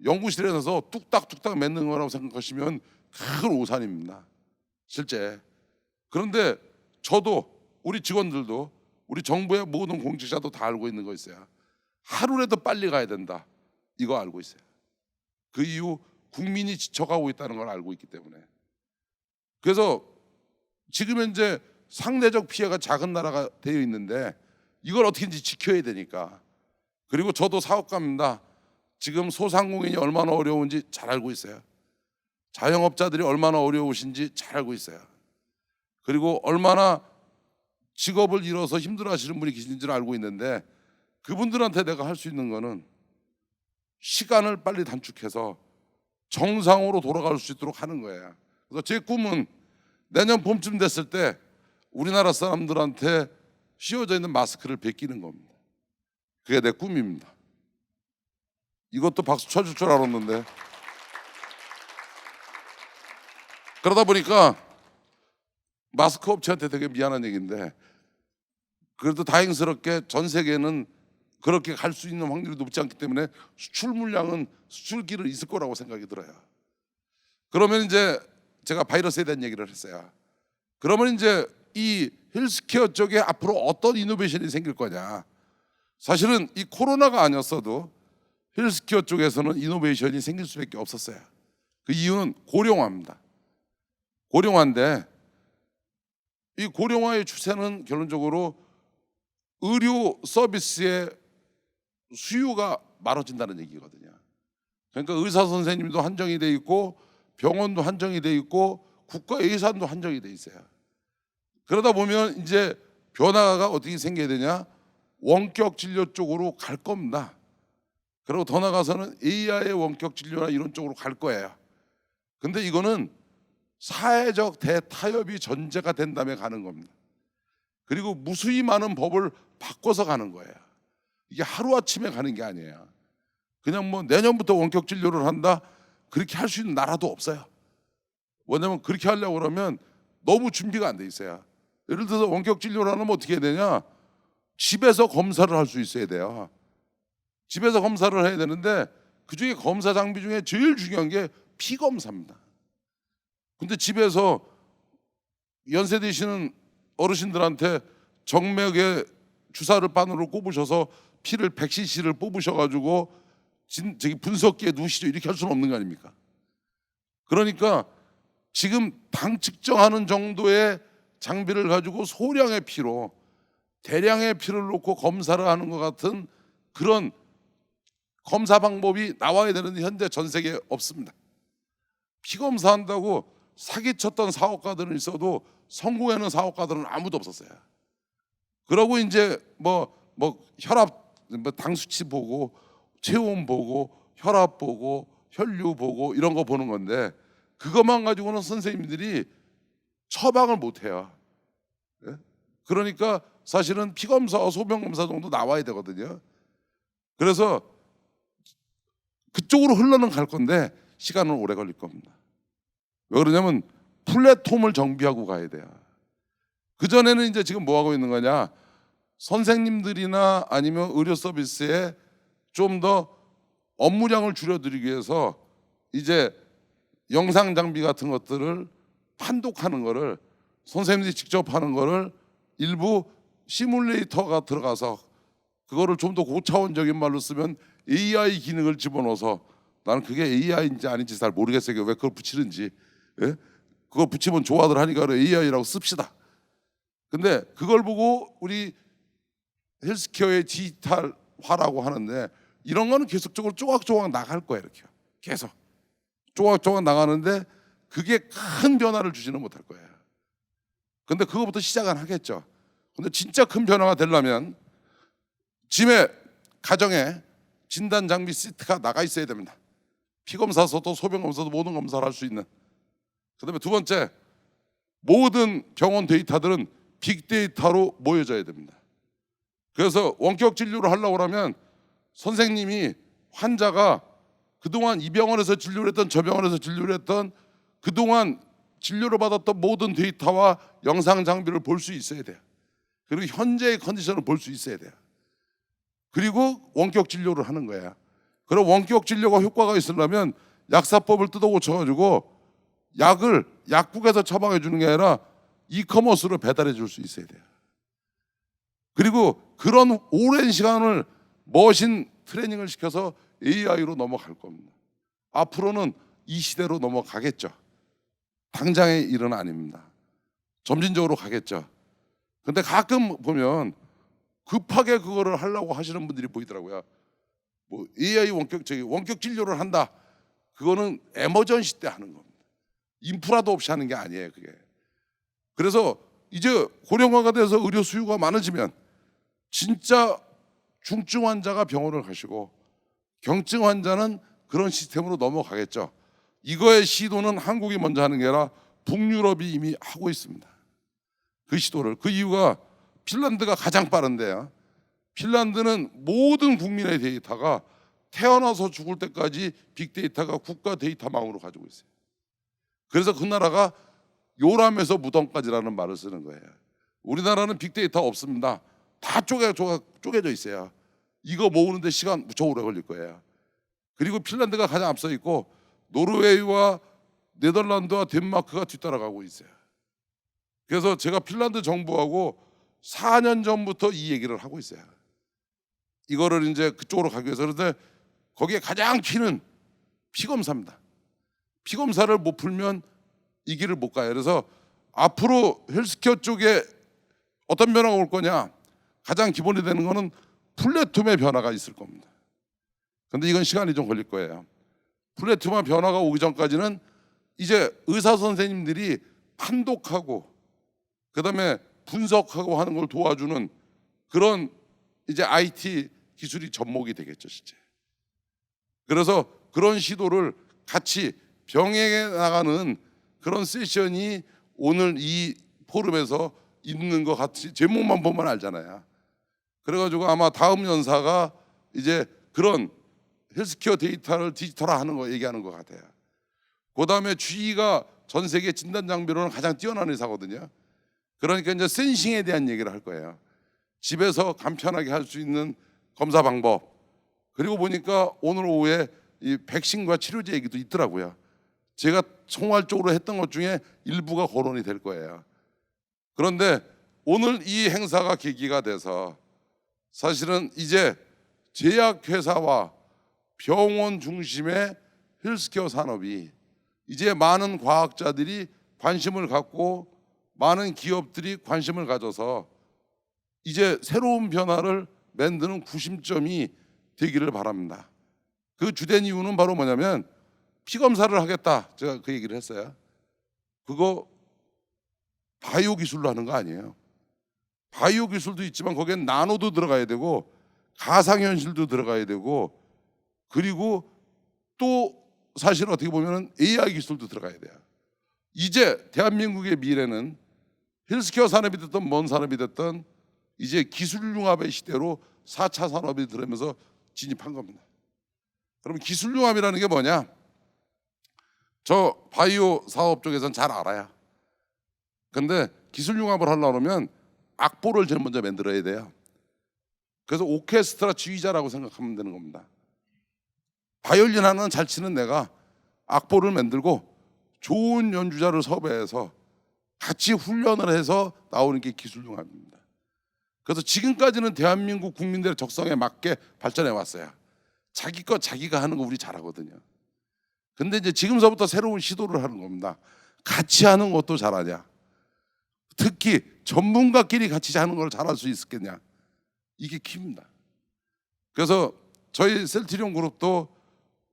Speaker 1: 연구실에서 뚝딱뚝딱 맺는 거라고 생각하시면 큰 오산입니다. 실제. 그런데 저도 우리 직원들도 우리 정부의 모든 공직자도 다 알고 있는 거 있어요. 하루라도 빨리 가야 된다. 이거 알고 있어요. 그 이후 국민이 지쳐가고 있다는 걸 알고 있기 때문에. 그래서 지금 현재 상대적 피해가 작은 나라가 되어 있는데 이걸 어떻게든지 지켜야 되니까. 그리고 저도 사업가입니다. 지금 소상공인이 얼마나 어려운지 잘 알고 있어요. 자영업자들이 얼마나 어려우신지 잘 알고 있어요. 그리고 얼마나 직업을 잃어서 힘들어하시는 분이 계신지를 알고 있는데 그분들한테 내가 할 수 있는 거는 시간을 빨리 단축해서 정상으로 돌아갈 수 있도록 하는 거예요. 그래서 제 꿈은 내년 봄쯤 됐을 때 우리나라 사람들한테 씌워져 있는 마스크를 벗기는 겁니다. 그게 내 꿈입니다. 이것도 박수 쳐줄 줄 알았는데. 그러다 보니까 마스크 업체한테 되게 미안한 얘기인데 그래도 다행스럽게 전 세계는 그렇게 갈 수 있는 확률이 높지 않기 때문에 수출 물량은 수출기를 있을 거라고 생각이 들어요. 그러면 이제 제가 바이러스에 대한 얘기를 했어요. 그러면 이제 이 헬스케어 쪽에 앞으로 어떤 이노베이션이 생길 거냐. 사실은 이 코로나가 아니었어도 헬스케어 쪽에서는 이노베이션이 생길 수밖에 없었어요. 그 이유는 고령화입니다. 고령화인데 이 고령화의 추세는 결론적으로 의료 서비스의 수요가 많아진다는 얘기거든요. 그러니까 의사 선생님도 한정이 돼 있고 병원도 한정이 돼 있고 국가 예산도 한정이 돼 있어요. 그러다 보면 이제 변화가 어떻게 생겨야 되냐? 원격 진료 쪽으로 갈 겁니다. 그리고 더 나가서는 AI의 원격 진료나 이런 쪽으로 갈 거예요. 근데 이거는 사회적 대타협이 전제가 된 다음에 가는 겁니다. 그리고 무수히 많은 법을 바꿔서 가는 거예요. 이게 하루아침에 가는 게 아니에요. 그냥 뭐 내년부터 원격 진료를 한다 그렇게 할 수 있는 나라도 없어요. 왜냐면 그렇게 하려고 그러면 너무 준비가 안 돼 있어요. 예를 들어서 원격 진료를 하면 어떻게 해야 되냐? 집에서 검사를 할 수 있어야 돼요. 집에서 검사를 해야 되는데 그중에 검사 장비 중에 제일 중요한 게 피검사입니다. 근데 집에서 연세 드시는 어르신들한테 정맥에 주사를 바늘로 꼽으셔서 피를 100cc를 뽑으셔가지고 저기 분석기에 누우시죠 이렇게 할 수는 없는 거 아닙니까? 그러니까 지금 당 측정하는 정도의 장비를 가지고 소량의 피로 대량의 피를 놓고 검사를 하는 것 같은 그런 검사 방법이 나와야 되는데 현재 전 세계에 없습니다. 피 검사한다고 사기쳤던 사업가들은 있어도 성공하는 사업가들은 아무도 없었어요. 그러고 이제 뭐 혈압 당 수치 보고 체온 보고 혈압 보고 혈류 보고 이런 거 보는 건데 그것만 가지고는 선생님들이 처방을 못 해요. 예? 그러니까 사실은 피 검사와 소변 검사 정도 나와야 되거든요. 그래서 그쪽으로 흘러는 갈 건데 시간은 오래 걸릴 겁니다. 왜 그러냐면 플랫폼을 정비하고 가야 돼요. 그전에는 이제 지금 뭐 하고 있는 거냐, 선생님들이나 아니면 의료 서비스에 좀 더 업무량을 줄여드리기 위해서 이제 영상 장비 같은 것들을 판독하는 거를 선생님들이 직접 하는 거를 일부 시뮬레이터가 들어가서 그거를 좀 더 고차원적인 말로 쓰면 AI 기능을 집어넣어서, 나는 그게 AI인지 아닌지 잘 모르겠어요. 왜 그걸 붙이는지. 예? 그걸 붙이면 좋아들 하니까 AI라고 씁시다. 근데 그걸 보고 우리 헬스케어의 디지털화라고 하는데 이런 거는 계속적으로 조각조각 나갈 거예요. 이렇게 계속 조각조각 나가는데 그게 큰 변화를 주지는 못할 거예요. 근데 그거부터 시작은 하겠죠. 근데 진짜 큰 변화가 되려면 집에 가정에 진단 장비 시트가 나가 있어야 됩니다. 피 검사서도 소변 검사도 모든 검사를 할 수 있는. 그다음에 두 번째, 모든 병원 데이터들은 빅데이터로 모여져야 됩니다. 그래서 원격 진료를 하려고 하면 선생님이 환자가 그동안 이 병원에서 진료를 했던 저 병원에서 진료를 했던 그동안 진료를 받았던 모든 데이터와 영상 장비를 볼 수 있어야 돼요. 그리고 현재의 컨디션을 볼 수 있어야 돼요. 그리고 원격 진료를 하는 거야. 그럼 원격 진료가 효과가 있으려면 약사법을 뜯어 고쳐가지고 약을 약국에서 처방해 주는 게 아니라 이커머스로 배달해 줄 수 있어야 돼요. 그리고 그런 오랜 시간을 머신 트레이닝을 시켜서 AI로 넘어갈 겁니다. 앞으로는 이 시대로 넘어가겠죠. 당장의 일은 아닙니다. 점진적으로 가겠죠. 근데 가끔 보면 급하게 그거를 하려고 하시는 분들이 보이더라고요. 뭐 AI 원격 진료를 한다. 그거는 에머전시 때 하는 겁니다. 인프라도 없이 하는 게 아니에요, 그게. 그래서 이제 고령화가 돼서 의료 수요가 많아지면 진짜 중증 환자가 병원을 가시고 경증 환자는 그런 시스템으로 넘어가겠죠. 이거의 시도는 한국이 먼저 하는 게 아니라 북유럽이 이미 하고 있습니다. 그 시도를. 그 이유가 핀란드가 가장 빠른데요. 핀란드는 모든 국민의 데이터가 태어나서 죽을 때까지 빅데이터가 국가 데이터망으로 가지고 있어요. 그래서 그 나라가 요람에서 무덤까지라는 말을 쓰는 거예요. 우리나라는 빅데이터 없습니다. 다 쪼개져 있어요. 이거 모으는데 시간 무척 오래 걸릴 거예요. 그리고 핀란드가 가장 앞서 있고 노르웨이와 네덜란드와 덴마크가 뒤따라가고 있어요. 그래서 제가 핀란드 정부하고 4년 전부터 이 얘기를 하고 있어요. 이거를 이제 그쪽으로 가기 위해서. 그런데 거기에 가장 키는 피검사입니다. 피검사를 못 풀면 이 길을 못 가요. 그래서 앞으로 헬스케어 쪽에 어떤 변화가 올 거냐, 가장 기본이 되는 거는 플랫폼의 변화가 있을 겁니다. 그런데 이건 시간이 좀 걸릴 거예요. 플랫폼의 변화가 오기 전까지는 이제 의사 선생님들이 판독하고 그다음에 분석하고 하는 걸 도와주는 그런 이제 IT 기술이 접목이 되겠죠, 실제. 그래서 그런 시도를 같이 병행해 나가는 그런 세션이 오늘 이 포럼에서 있는 것 같이 제목만 보면 알잖아요. 그래가지고 아마 다음 연사가 이제 그런 헬스케어 데이터를 디지털화하는 거 얘기하는 것 같아요. 그 다음에 GE가 전 세계 진단 장비로는 가장 뛰어난 회사거든요. 그러니까 이제 센싱에 대한 얘기를 할 거예요. 집에서 간편하게 할 수 있는 검사 방법. 그리고 보니까 오늘 오후에 이 백신과 치료제 얘기도 있더라고요. 제가 총괄적으로 했던 것 중에 일부가 거론이 될 거예요. 그런데 오늘 이 행사가 계기가 돼서 사실은 이제 제약회사와 병원 중심의 헬스케어 산업이 이제 많은 과학자들이 관심을 갖고 많은 기업들이 관심을 가져서 이제 새로운 변화를 만드는 구심점이 되기를 바랍니다. 그 주된 이유는 바로 뭐냐면 피검사를 하겠다. 제가 그 얘기를 했어요. 그거 바이오 기술로 하는 거 아니에요. 바이오 기술도 있지만 거기엔 나노도 들어가야 되고 가상현실도 들어가야 되고 그리고 또 사실 어떻게 보면 AI 기술도 들어가야 돼요. 이제 대한민국의 미래는 헬스케어 산업이 됐든 뭔 산업이 됐든 이제 기술융합의 시대로 4차 산업이 들어오면서 진입한 겁니다. 그럼 기술융합이라는 게 뭐냐? 저 바이오 사업 쪽에서는 잘 알아요. 근데 기술융합을 하려면 악보를 제일 먼저 만들어야 돼요. 그래서 오케스트라 지휘자라고 생각하면 되는 겁니다. 바이올린 하나는 잘 치는 내가 악보를 만들고 좋은 연주자를 섭외해서 같이 훈련을 해서 나오는 게 기술융합입니다. 그래서 지금까지는 대한민국 국민들의 적성에 맞게 발전해 왔어요. 자기 거 자기가 하는 거 우리 잘하거든요. 근데 이제 지금서부터 새로운 시도를 하는 겁니다. 같이 하는 것도 잘하냐? 특히 전문가끼리 같이 하는 걸 잘할 수 있겠냐? 이게 키입니다. 그래서 저희 셀트리온 그룹도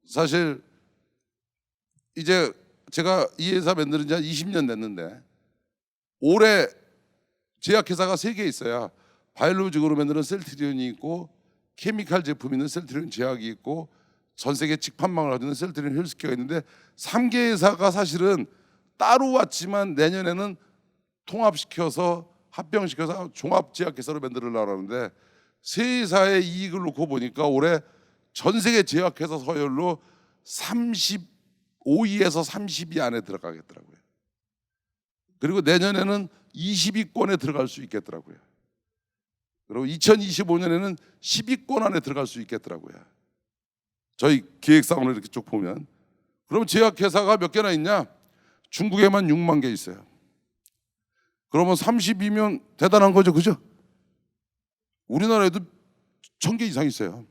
Speaker 1: 사실 이제 제가 이 회사 만드는 지 한 20년 됐는데 올해 제약회사가 3개 있어요. 바이오로직으로 만드는 셀트리온이 있고 케미칼 제품이 있는 셀트리온 제약이 있고 전 세계 직판망을 가지고 있는 셀트리온 헬스케어가 있는데 3개 회사가 사실은 따로 왔지만 내년에는 통합시켜서 합병시켜서 종합제약회사로 만들려고 하는데 세 회사의 이익을 놓고 보니까 올해 전 세계 제약회사 서열로 35위에서 30위 안에 들어가겠더라고요. 그리고 내년에는 20위권에 들어갈 수 있겠더라고요. 그리고 2025년에는 10위권 안에 들어갈 수 있겠더라고요. 저희 기획사원을 이렇게 쭉 보면 그럼 제약회사가 몇 개나 있냐? 중국에만 6만 개 있어요. 그러면 30이면 대단한 거죠, 그죠? 우리나라에도 1000개 이상 있어요.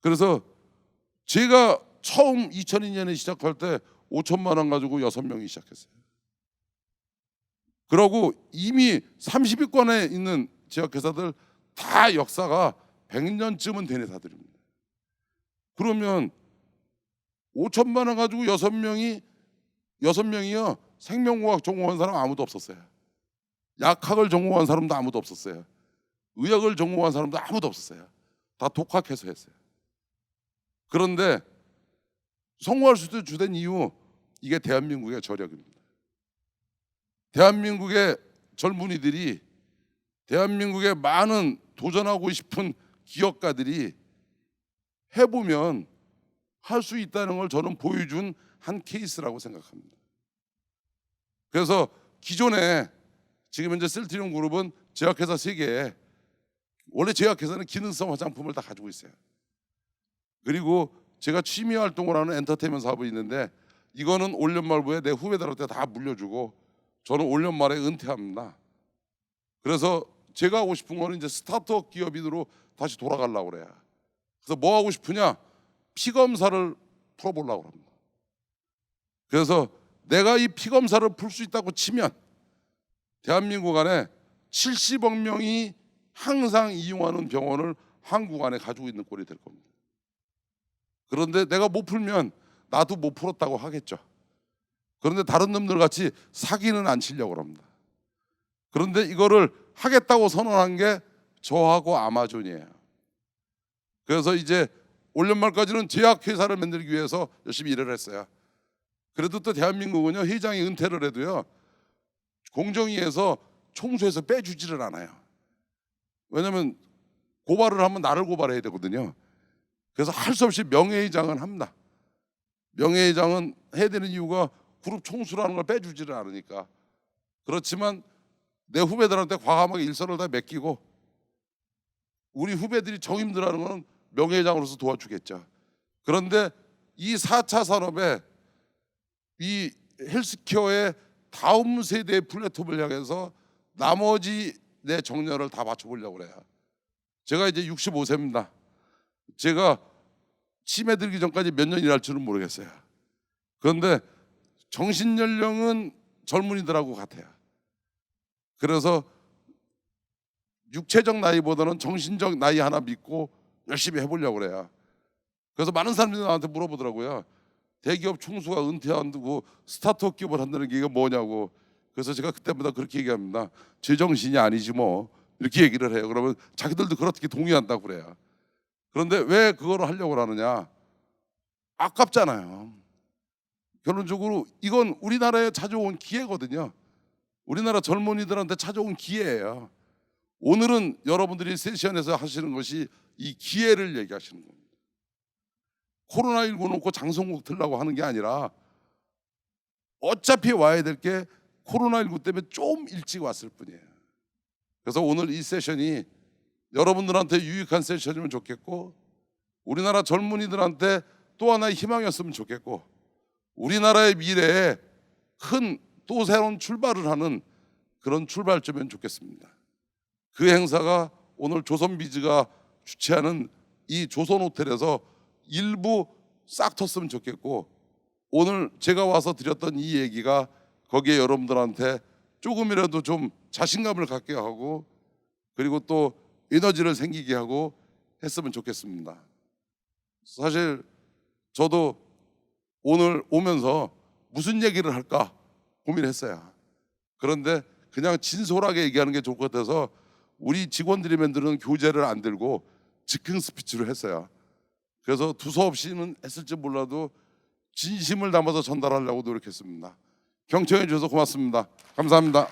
Speaker 1: 그래서 제가 처음 2002년에 시작할 때 5천만 원 가지고 6명이 시작했어요. 그러고 이미 30위권에 있는 제약회사들 다 역사가 100년쯤은 된 회사들입니다. 그러면 5천만 원 가지고 6명이요 생명공학 전공한 사람 아무도 없었어요. 약학을 전공한 사람도 아무도 없었어요. 의학을 전공한 사람도 아무도 없었어요. 다 독학해서 했어요. 그런데 성공할 수 있는 주된 이유 이게 대한민국의 저력입니다. 대한민국의 젊은이들이 대한민국의 많은 도전하고 싶은 기업가들이 해보면 할 수 있다는 걸 저는 보여준 한 케이스라고 생각합니다. 그래서 기존에 지금 현재 셀트리온 그룹은 제약회사 3개에 원래 제약회사는 기능성 화장품을 다 가지고 있어요. 그리고 제가 취미 활동을 하는 엔터테인먼트 사업이 있는데 이거는 올 연말부에 내 후배들한테 다 물려주고 저는 올 연말에 은퇴합니다. 그래서 제가 하고 싶은 거는 이제 스타트업 기업인으로 다시 돌아가려고 그래요. 그래서 뭐 하고 싶으냐? 피검사를 풀어보려고 합니다. 그래서 내가 이 피검사를 풀 수 있다고 치면 대한민국 안에 70억 명이 항상 이용하는 병원을 한국 안에 가지고 있는 꼴이 될 겁니다. 그런데 내가 못 풀면 나도 못 풀었다고 하겠죠. 그런데 다른 놈들 같이 사기는 안 치려고 합니다. 그런데 이거를 하겠다고 선언한 게 저하고 아마존이에요. 그래서 이제 올 연말까지는 제약회사를 만들기 위해서 열심히 일을 했어요. 그래도 또 대한민국은요, 회장이 은퇴를 해도요 공정위에서 총수에서 빼주지를 않아요. 왜냐하면 고발을 하면 나를 고발해야 되거든요. 그래서 할 수 없이 명예회장은 합니다. 명예회장은 해야 되는 이유가 그룹 총수라는 걸 빼주지를 않으니까. 그렇지만 내 후배들한테 과감하게 일선을 다 맡기고 우리 후배들이 정임들하는 건 명예회장으로서 도와주겠죠. 그런데 이 4차 산업에 이 헬스케어의 다음 세대의 플랫폼을 향해서 나머지 내 정열을 다 맞춰보려고 그래요. 제가 이제 65세입니다. 제가 치매 들기 전까지 몇 년 일할 줄은 모르겠어요. 그런데 정신 연령은 젊은이들하고 같아요. 그래서 육체적 나이보다는 정신적 나이 하나 믿고 열심히 해보려고 그래요. 그래서 많은 사람들이 나한테 물어보더라고요. 대기업 총수가 은퇴한다고 스타트업 기업을 한다는 게 이게 뭐냐고. 그래서 제가 그때마다 그렇게 얘기합니다. 제정신이 아니지 뭐, 이렇게 얘기를 해요. 그러면 자기들도 그렇게 동의한다고 그래요. 그런데 왜 그걸 하려고 하느냐? 아깝잖아요. 결론적으로 이건 우리나라에 찾아온 기회거든요. 우리나라 젊은이들한테 찾아온 기회예요. 오늘은 여러분들이 세션에서 하시는 것이 이 기회를 얘기하시는 겁니다. 코로나19 놓고 장성국 틀라고 하는 게 아니라 어차피 와야 될 게 코로나19 때문에 좀 일찍 왔을 뿐이에요. 그래서 오늘 이 세션이 여러분들한테 유익한 세션이면 좋겠고, 우리나라 젊은이들한테 또 하나의 희망이었으면 좋겠고, 우리나라의 미래에 큰 또 새로운 출발을 하는 그런 출발점이면 좋겠습니다. 그 행사가 오늘 조선비즈가 주최하는 이 조선호텔에서 일부 싹 텄으면 좋겠고, 오늘 제가 와서 드렸던 이 얘기가 거기에 여러분들한테 조금이라도 좀 자신감을 갖게 하고, 그리고 또 에너지를 생기게 하고 했으면 좋겠습니다. 사실 저도 오늘 오면서 무슨 얘기를 할까 고민했어요. 그런데 그냥 진솔하게 얘기하는 게 좋을 것 같아서 우리 직원들이 만드는 교재를 안 들고 즉흥 스피치를 했어요. 그래서 두서없이는 했을지 몰라도 진심을 담아서 전달하려고 노력했습니다. 경청해 주셔서 고맙습니다. 감사합니다.